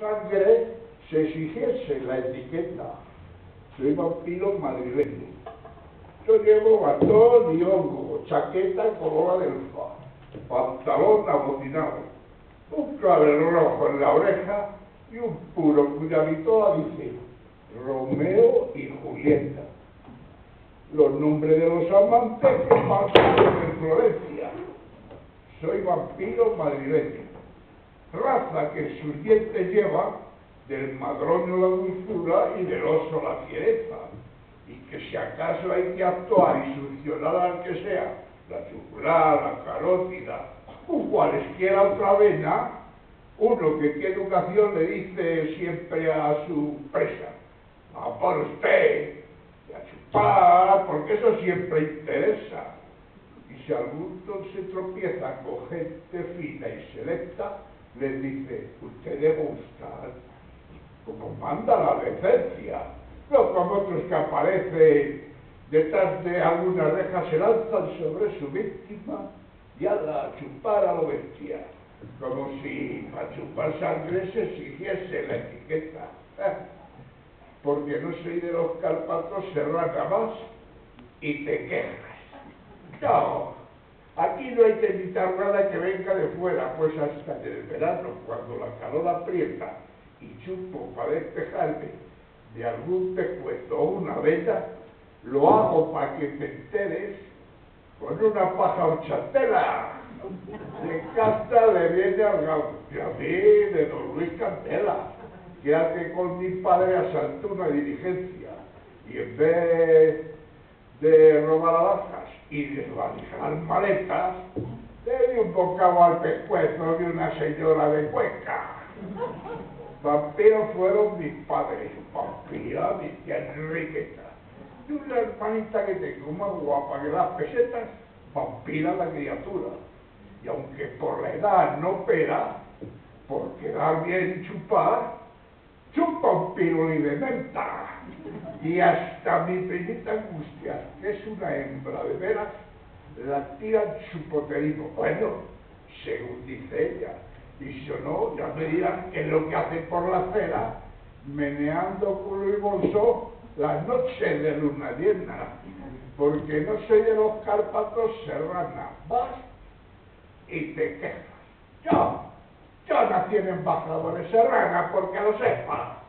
sangre se exigiese la etiqueta. Soy vampiro madrileño. Yo llevo bastón y hongo, chaqueta color adelfa, pantalón abocinado, un clavel rojo en la oreja y un puro cuya vitola dice Romeo y Julieta. Los nombres de los amantes que pasaron en Florencia. Soy vampiro madrileño, raza que sus dientes lleva del madroño la dulzura y del oso la fiereza, y que si acaso hay que actuar y succionar al que sea, la yugular, la carótida, o cualesquiera otra vena, uno que tiene educación le dice siempre a su presa, a por usted, y a chupar, porque eso siempre interesa. Y si algún se tropieza con gente fina y selecta, les dice, usted debe buscar como manda la decencia, no como otros que aparecen detrás de alguna reja, se lanzan sobre su víctima y a la chupar a lo bestia, como si para chupar sangre se exigiese la etiqueta. Porque no soy de los Cárpatos serrana más y te quejas. No, aquí no hay que evitar nada que venga de fuera, pues hasta en el verano, cuando la calor aprieta y chupo para despejarme de algún pescuezo o una vena, lo hago para que te enteres con una paja horchatela. De casta le viene al gaucho, y a mí de don Luis Candela, que hace con mi padre asaltó una diligencia y en vez de robar alhajas y desvalijar maletas, le di un bocado al pescuezo de una señora de Cuenca. Vampiros fueron mis padres, vampira mi tía Enriqueta, y una hermanita que tengo más guapa que las pesetas, vampira la criatura. Y aunque por la edad no pera, por quedar bien chupar, chupa un piruli de menta. Y hasta mi primita Angustias, que es una hembra de veras, la tiran su poterismo. Bueno, según dice ella. Y si no, ya me dirán que es lo que hace por la acera, meneando culo y bolso las noches de luna llena. Porque no soy de los Cárpatos serrana. Vas y te quejas. Yo nací en Embajadores Serrana, porque lo sepa.